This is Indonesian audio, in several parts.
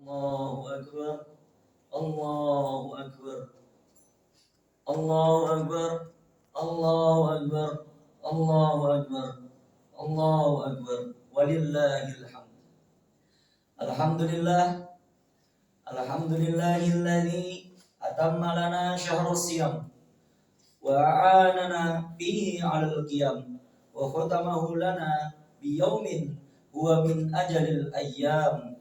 Allahu Akbar, Allahu Akbar, Allahu Akbar, Allahu Akbar, Allahu Akbar, Allahu Akbar, walillahil hamd. Alhamdulillah, alhamdulillahilladzi atamma lana syahrus siyam wa a'anana fihi 'alal qiyam wa khatamahu lana biyaumin huwa min ajalil ayyam.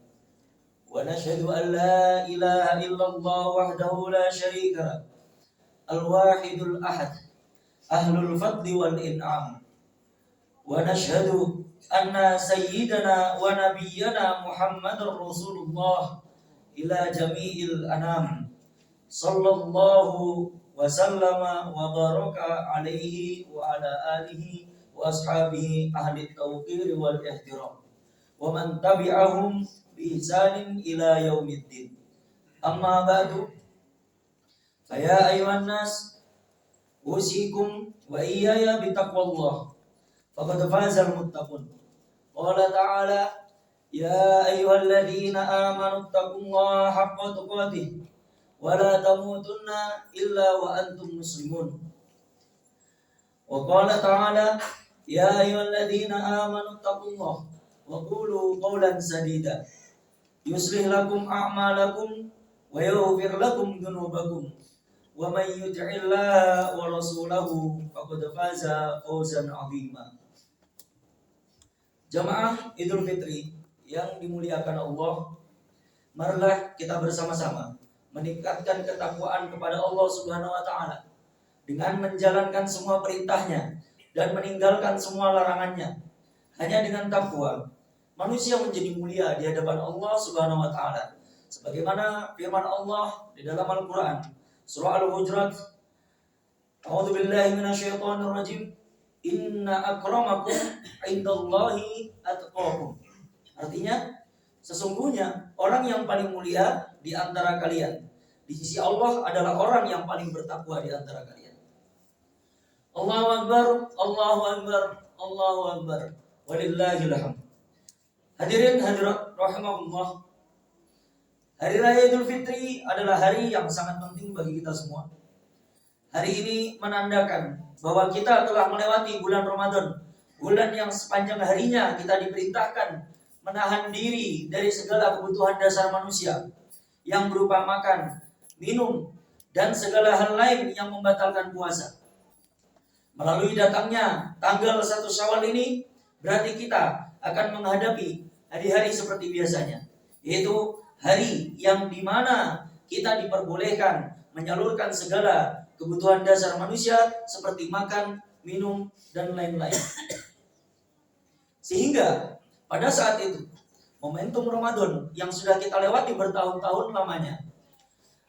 ونشهد أن لا إله إلا الله وحده لا شريك له الواحد الأحد أهل الفضل والإنعام. ونشهد أن سيدنا ونبينا محمد رسول الله إلى جميع الأنام صلى الله وسلم وبارك عليه وعلى آله وأصحابه أهل التوقير والاحترام ومن تبعهم بإحسان إلى يوم الدين. أما بعد فيا أيها الناس أوصيكم وإياي بتقوى الله فقد فاز المتقون. قال تعالى يا أيها الذين آمنوا اتقوا الله حق تقاته ولا تموتن إلا وأنتم مسلمون. وقال تعالى يا أيها الذين آمنوا اتقوا الله وقولوا قولا سديدا يصلح لكم أعمالكم ويغفر لكم ذنوبكم ومن يطع الله ورسوله فقد فاز فوزا عظيما. Jamaah Idul Fitri yang dimuliakan Allah, marilah kita bersama-sama meningkatkan ketakwaan kepada Allah Subhanahu wa taala dengan menjalankan semua perintahnya dan meninggalkan semua larangannya. Hanya dengan takwa manusia menjadi mulia di hadapan Allah Subhanahu wa taala. Sebagaimana firman Allah di dalam Al-Qur'an, surah Al-Hujurat, A'udzubillahi minasyaitonir rajim. Inna akramakum indallahi atqakum. Artinya, sesungguhnya orang yang paling mulia di antara kalian di sisi Allah adalah orang yang paling bertakwa di antara kalian. Allahu Akbar, Allahu Akbar, Allahu Akbar, walillahil hamd. Hadirin hadirat rahimahullah, Hari Raya Idul Fitri adalah hari yang sangat penting bagi kita semua. Hari ini menandakan bahwa kita telah melewati bulan Ramadan, bulan yang sepanjang harinya kita diperintahkan menahan diri dari segala kebutuhan dasar manusia yang berupa makan, minum, dan segala hal lain yang membatalkan puasa. Melalui datangnya tanggal 1 Syawal ini, berarti kita akan menghadapi hari-hari seperti biasanya, yaitu hari yang dimana kita diperbolehkan menyalurkan segala kebutuhan dasar manusia seperti makan, minum, dan lain-lain. Sehingga pada saat itu momentum Ramadan yang sudah kita lewati bertahun-tahun lamanya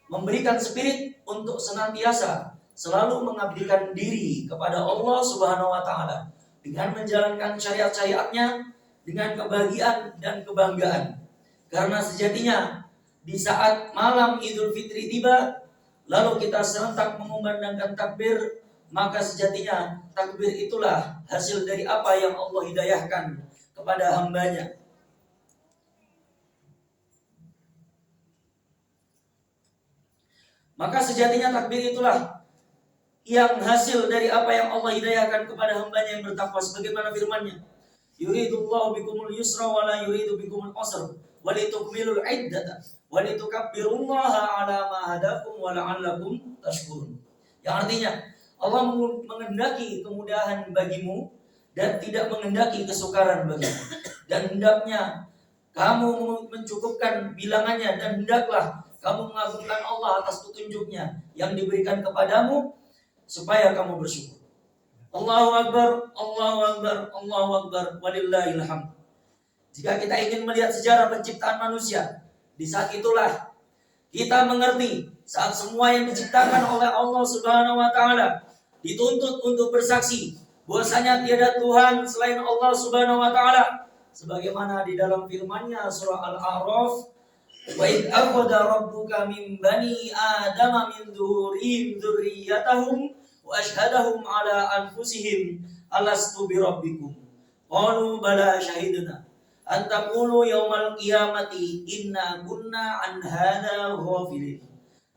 memberikan spirit untuk senantiasa selalu mengabdikan diri kepada Allah Subhanahu wa taala dengan menjalankan syariat-syariatnya dengan kebahagiaan dan kebanggaan. Karena sejatinya di saat malam Idul Fitri tiba, lalu kita serentak mengumandangkan takbir, maka sejatinya takbir itulah hasil dari apa yang Allah hidayahkan kepada hambanya. Maka sejatinya takbir itulah yang hasil dari apa yang Allah hidayahkan kepada hambanya yang bertakwa, sebagaimana firman-Nya, yuridullahu bikumul yusra wa la yuridu bikumul usra wa litukmilul iddata wa litukabbirullaha ala ma hadakum wa la'allakum tashkurun. Yang artinya Allah menghendaki kemudahan bagimu dan tidak menghendaki kesukaran bagimu, dan hendaknya kamu mencukupkan bilangannya, dan hendaklah kamu mengagungkan Allah atas petunjuknya yang diberikan kepadamu supaya kamu bersyukur. Allahu Akbar, Allahu Akbar, Allahu Akbar, walillahil hamd. Jika kita ingin melihat sejarah penciptaan manusia, di saat itulah kita mengerti saat semua yang diciptakan oleh Allah Subhanahu wa taala dituntut untuk bersaksi bahwasanya tiada Tuhan selain Allah Subhanahu wa taala, sebagaimana di dalam firman-Nya surah Al-A'raf, wa id akhadha rabbuka min bani adama min zuhurihim dzurriyyatahum wa ashhadahum ala anfusihim alastu birabbikum qalu bala syahidna antaqulu yaumal qiyamati inna kunna an hadza ghafilin.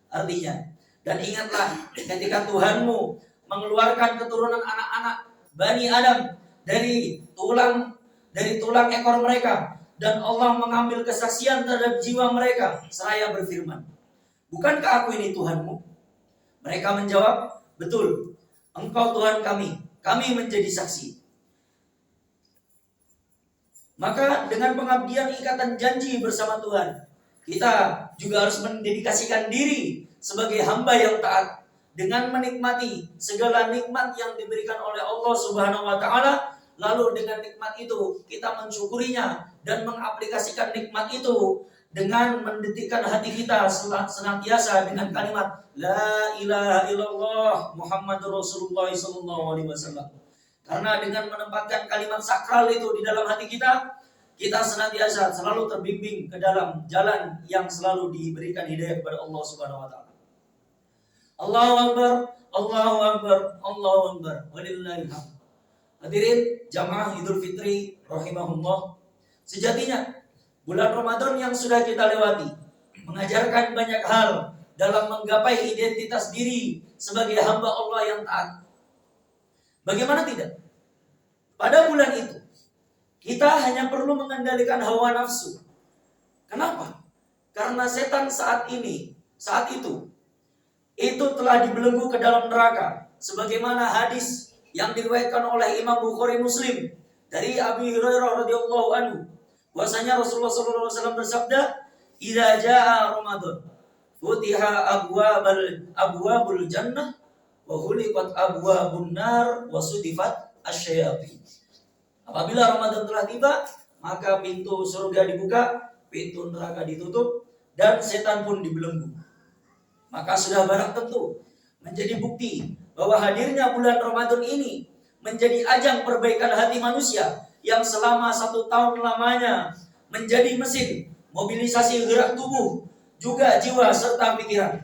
Artinya, dan ingatlah ketika Tuhanmu mengeluarkan keturunan anak-anak Bani Adam dari tulang ekor mereka, dan Allah mengambil kesaksian terhadap jiwa mereka seraya berfirman, bukankah aku ini Tuhanmu? Mereka menjawab, betul, Engkau Tuhan kami menjadi saksi. Maka dengan pengabdian ikatan janji bersama Tuhan, kita juga harus mendedikasikan diri sebagai hamba yang taat dengan menikmati segala nikmat yang diberikan oleh Allah Subhanahu wa taala. Lalu dengan nikmat itu kita mensyukurinya dan mengaplikasikan nikmat itu dengan mendetikkan hati kita senantiasa dengan kalimat la ilaha illallah Muhammadur Rasulullah sallallahu alaihi wasallam. Karena dengan menempatkan kalimat sakral itu di dalam hati kita, kita senantiasa selalu terbimbing ke dalam jalan yang selalu diberikan hidayah kepada Allah Subhanahu wa taala. Allahu Akbar, Allahu Akbar, Allahu Akbar, walillahil hamd. Hadirin jamaah Idul Fitri rahimahullah, sejatinya bulan Ramadan yang sudah kita lewati mengajarkan banyak hal dalam menggapai identitas diri sebagai hamba Allah yang taat. Bagaimana tidak? Pada bulan itu kita hanya perlu mengendalikan hawa nafsu. Kenapa? Karena setan saat itu telah dibelenggu ke dalam neraka. Sebagaimana hadis yang diriwayatkan oleh Imam Bukhari Muslim dari Abi Hurairah radhiyallahu anhu, bahwasanya Rasulullah sallallahu alaihi wasallam bersabda, "Idza jaa Ramadan, futiha abwabul jannah wa ghuliqat abwabun nar wa sudifat asyayatin." Apabila Ramadan telah tiba, maka pintu surga dibuka, pintu neraka ditutup, dan setan pun dibelenggu. Maka sudah barang tentu menjadi bukti bahwa hadirnya bulan Ramadan ini menjadi ajang perbaikan hati manusia yang selama 1 tahun lamanya menjadi mesin mobilisasi gerak tubuh, juga jiwa serta pikiran.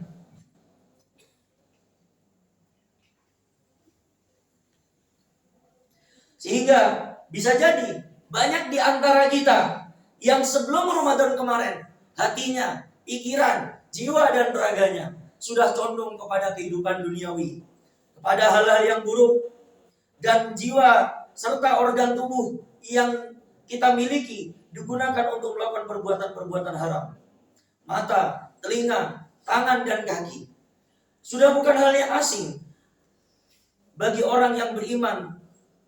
Sehingga bisa jadi banyak di antara kita yang sebelum Ramadan kemarin hatinya, pikiran, jiwa dan raganya sudah condong kepada kehidupan duniawi, kepada hal-hal yang buruk, dan jiwa serta organ tubuh yang kita miliki digunakan untuk melakukan perbuatan-perbuatan haram. Mata, telinga, tangan dan kaki sudah bukan hal yang asing bagi orang yang beriman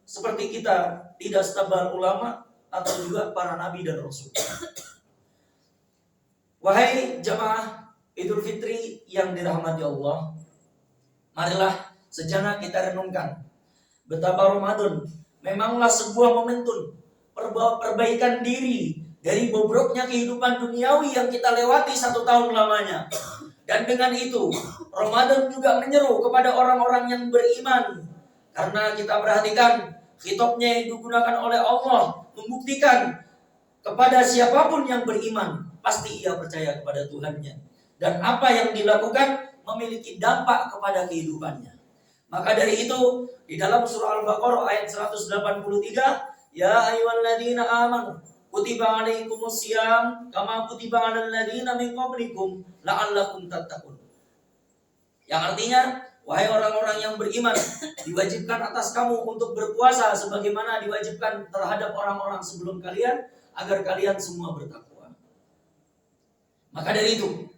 seperti kita, tidak setebal ulama atau juga para nabi dan rasul. Wahai jamaah Idul Fitri yang dirahmati Allah, marilah sejenak kita renungkan betapa Ramadan memanglah sebuah momentum perbaikan diri dari bobroknya kehidupan duniawi yang kita lewati 1 tahun lamanya. Dan dengan itu Ramadan juga menyeru kepada orang-orang yang beriman, karena kita perhatikan khitabnya yang digunakan oleh Allah membuktikan kepada siapapun yang beriman pasti ia percaya kepada Tuhannya, dan apa yang dilakukan memiliki dampak kepada kehidupannya. Maka dari itu di dalam surah Al-Baqarah ayat 183, ya ayyuhalladzina amanu kutiba alaikumusiyam kama kutiba alal ladzina min qablikum la'allakum tattaqun. Yang artinya, wahai orang-orang yang beriman, diwajibkan atas kamu untuk berpuasa sebagaimana diwajibkan terhadap orang-orang sebelum kalian, agar kalian semua bertakwa. Maka dari itu,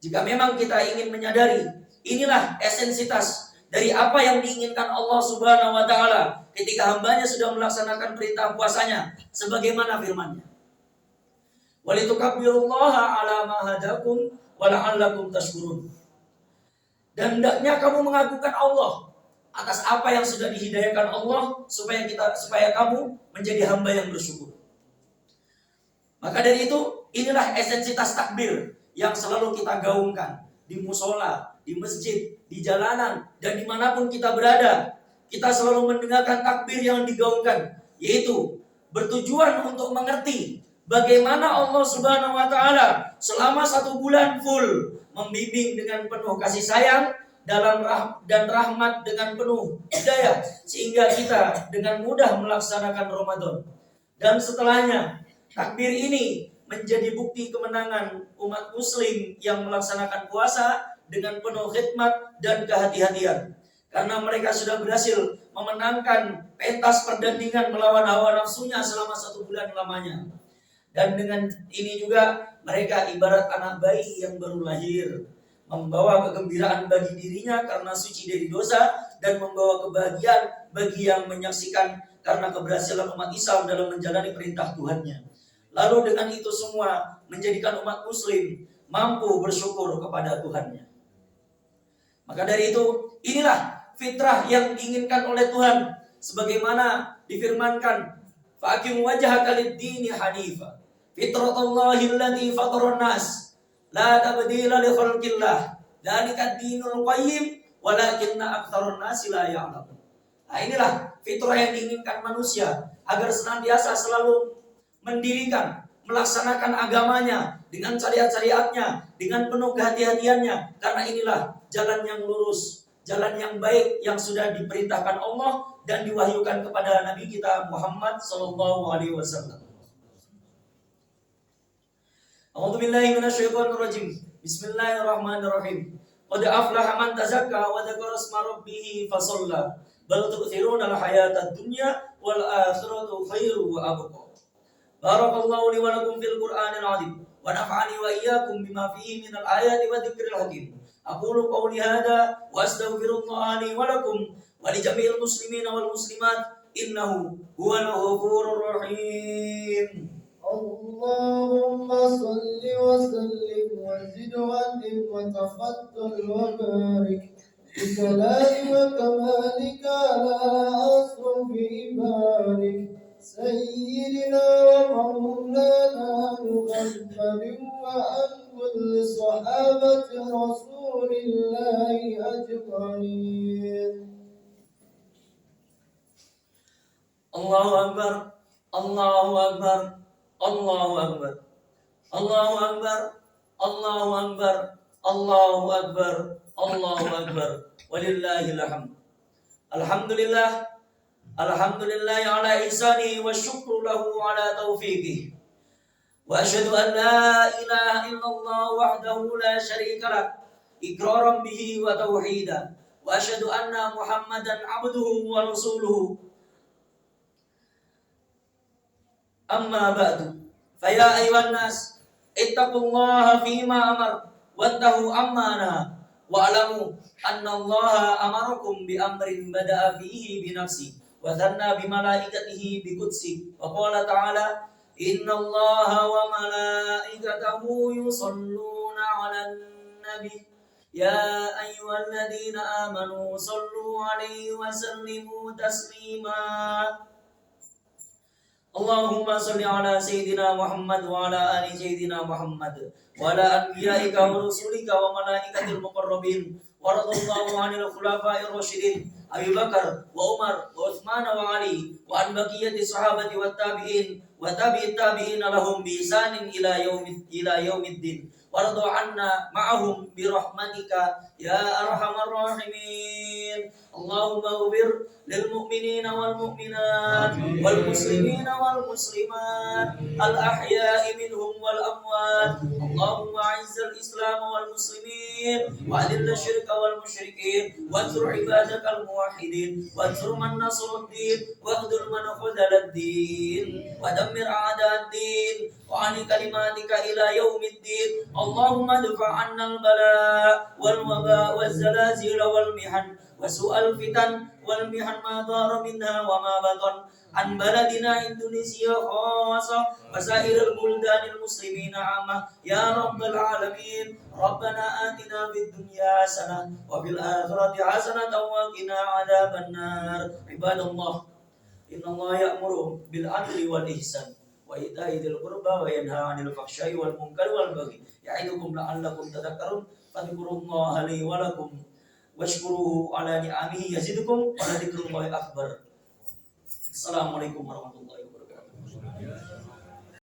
jika memang kita ingin menyadari inilah esensitas dari apa yang diinginkan Allah Subhanahu wa taala ketika hambanya sudah melaksanakan perintah puasanya sebagaimana firman-Nya, "Walitukabbirullaha 'ala ma hadakum wa la'allakum tashkurun." Dan hendaknya kamu mengagungkan Allah atas apa yang sudah dihidayakan Allah supaya kamu menjadi hamba yang bersyukur. Maka dari itu, inilah esensitas takbir yang selalu kita gaungkan di musola, di masjid, di jalanan, dan dimanapun kita berada. Kita selalu mendengarkan takbir yang digaungkan, yaitu bertujuan untuk mengerti bagaimana Allah Subhanahu wa taala selama 1 bulan full membimbing dengan penuh kasih sayang dan rahmat dengan penuh hidayah, sehingga kita dengan mudah melaksanakan Ramadan. Dan setelahnya Takbir ini menjadi bukti kemenangan umat muslim yang melaksanakan puasa dengan penuh khidmat dan kehati-hatian. Karena mereka sudah berhasil memenangkan pentas pertandingan melawan hawa nafsunya selama 1 bulan lamanya. Dan dengan ini juga mereka ibarat anak bayi yang baru lahir, membawa kegembiraan bagi dirinya karena suci dari dosa, dan membawa kebahagiaan bagi yang menyaksikan karena keberhasilan umat Islam dalam menjalani perintah Tuhannya. Lalu dengan itu semua menjadikan umat muslim mampu bersyukur kepada Tuhannya. Maka dari itu, inilah fitrah yang diinginkan oleh Tuhan, sebagaimana difirmankan, fa'aqim wajhaka lid-dini hanifa fitratallahi allati fataran nas la tabdila li khalqillah dzalika ad-dinul qayyim walakinna aktsarun nasi la ya'lamun. Nah, inilah fitrah yang diinginkan manusia agar senantiasa selalu mendirikan, melaksanakan agamanya dengan syariat-syariatnya, dengan penuh kehati-hatiannya, karena inilah jalan yang lurus, jalan yang baik yang sudah diperintahkan Allah dan diwahyukan kepada Nabi kita Muhammad sallallahu alaihi wasallam. A'udzu billahi minasyaitonir rajim. Bismillahirrahmanirrahim. Qad aflaha man tazakka wa dzakara isma rabbih fa shalla. Bal tu'thiruna al-hayatad dunya wal akhiratu khairu wa abqa. Barakallahu li wa lakum fil Qur'anil 'azim wa nafa'ani wa iyyakum bima fihi minal ayati wa dzikril hakim. Aqulu qawli hadza wa astaghfirullaha li wa lakum wa li jami'il muslimina wal muslimat innahu huwal ghafurur rahim. Allahumma salli wa sallim wa zid wa atim wa tafaddal wa barik bi kalami wa kamalika ala asrafi ibarik sayyidina wa maulana Muhammadin wa an kulli sahabati rasulillahi ajma'in. Allahu Akbar, Allahu Akbar, Allahu Akbar, Allahu Akbar, Allahu Akbar, Allahu Akbar, Allahu Akbar, walillahil hamd. Alhamdulillah, alhamdulillah ala ihsanihi wa syukru lahu ala taufiqihi. Wa asyhadu an la ilaha illallah wahdahu la syarika lah, iqraran bihi wa tauhidan. Wa asyhadu anna Muhammadan abduhu wa rasuluhu. Amma ba'du, faya ayuhan nas, ittaqullaha fima amar, wantahu amma naha, wa'alamu anna allaha amarakum bi amrin bada'a fihi bi nafsi, wa thanna bi malaikatihi bi qudsi, wa qala ta'ala, inna allaha wa malaikatahu yusalluna 'alan nabi, ya ayyuhalladzina amanu sallu 'alaihi wa sallimu taslima. Allahumma salli ala Sayyidina Muhammad wa ala ali Sayyidina Muhammad wa ala anbiya'ika wa rusulika wa malaikatil muqarrabin wa radallahu anil khulafa'ir rasyidin Abi Bakar wa Umar wa Utsman wa Ali wa an baqiyati sahabati wat tabi'in wa tabi'it tabi'in lahum bi ihsanin ila yaumiddin wa radu anna ma'ahum bi rahmatika ya arhamar rahimin. Allahumma ighfir lil mu'minina wal mu'minat wal muslimina wal muslimat al ahya'i minhum wal amwat. Allahumma a'izzal islam wal muslimin wa adhill syirka wal musyrikin wa ansur ibadakal muwahhidin wa ansur man nasruddin wa khudhul man khudhaladdin wa dammir a'da'ad-din wa ani kalimatika ila yaumiddin. Allahumma dfa' 'anna al bala wal waba waz zalazil wal mihan wa su'al fitan wal mihan ma dhara minha wa ma batan an baladina Indonesia khassa wa sairil buldanil muslimina amma ya rabbal alamin. Rabbana atina fid dunya hasanah wa fil akhirati hasanah wa qina adzabannar. Ibadallah, innallaha ya'muru bil adli wal ihsan wa ita'i dzil qurba wa yanha 'anil fahsya'i wal munkari wal baghi ya'idukum la'allakum tadhakkarun. Fadhkurullaha li wa lakum washkuruhu ala ni'amihi yazidukum wa la dzikrullahi akbar. Assalamualaikum warahmatullahi wabarakatuh.